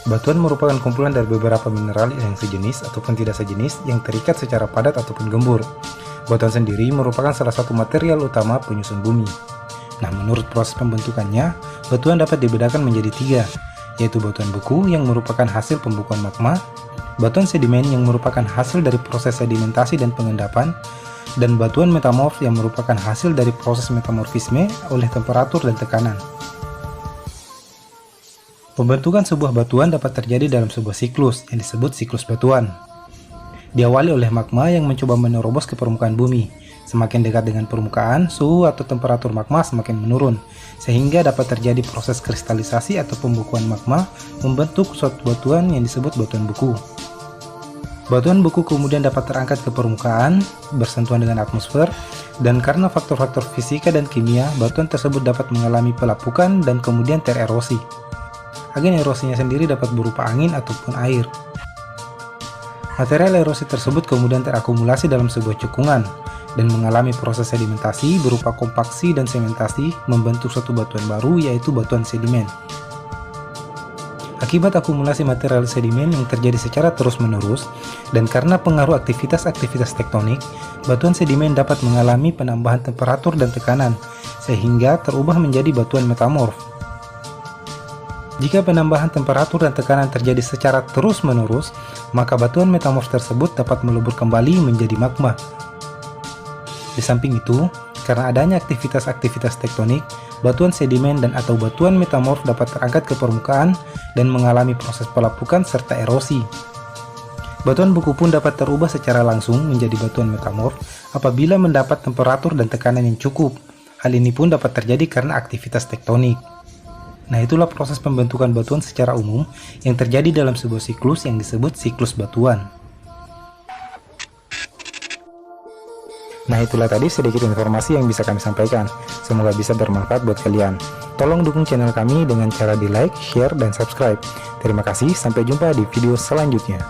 Batuan merupakan kumpulan dari beberapa mineral yang sejenis ataupun tidak sejenis yang terikat secara padat ataupun gembur. Batuan sendiri merupakan salah satu material utama penyusun bumi. Nah, menurut proses pembentukannya, batuan dapat dibedakan menjadi tiga, yaitu batuan beku yang merupakan hasil pembukuan magma, batuan sedimen yang merupakan hasil dari proses sedimentasi dan pengendapan, dan batuan metamorf yang merupakan hasil dari proses metamorfisme oleh temperatur dan tekanan. Pembentukan sebuah batuan dapat terjadi dalam sebuah siklus yang disebut siklus batuan. Diawali oleh magma yang mencoba menerobos ke permukaan bumi. Semakin dekat dengan permukaan, suhu atau temperatur magma semakin menurun, sehingga dapat terjadi proses kristalisasi atau pembukuan magma membentuk suatu batuan yang disebut batuan beku. Batuan beku kemudian dapat terangkat ke permukaan, bersentuhan dengan atmosfer, dan karena faktor-faktor fisika dan kimia, batuan tersebut dapat mengalami pelapukan dan kemudian tererosi. Agen erosinya sendiri dapat berupa angin ataupun air. Material erosi tersebut kemudian terakumulasi dalam sebuah cekungan dan mengalami proses sedimentasi berupa kompaksi dan sementasi membentuk suatu batuan baru, yaitu batuan sedimen. Akibat akumulasi material sedimen yang terjadi secara terus-menerus dan karena pengaruh aktivitas-aktivitas tektonik, batuan sedimen dapat mengalami penambahan temperatur dan tekanan sehingga terubah menjadi batuan metamorf. Jika penambahan temperatur dan tekanan terjadi secara terus-menerus, maka batuan metamorf tersebut dapat melebur kembali menjadi magma. Di samping itu, karena adanya aktivitas-aktivitas tektonik, batuan sedimen dan atau batuan metamorf dapat terangkat ke permukaan dan mengalami proses pelapukan serta erosi. Batuan beku pun dapat terubah secara langsung menjadi batuan metamorf apabila mendapat temperatur dan tekanan yang cukup. Hal ini pun dapat terjadi karena aktivitas tektonik. Nah, itulah proses pembentukan batuan secara umum yang terjadi dalam sebuah siklus yang disebut siklus batuan. Nah, itulah tadi sedikit informasi yang bisa kami sampaikan. Semoga bisa bermanfaat buat kalian. Tolong dukung channel kami dengan cara di like, share, dan subscribe. Terima kasih, sampai jumpa di video selanjutnya.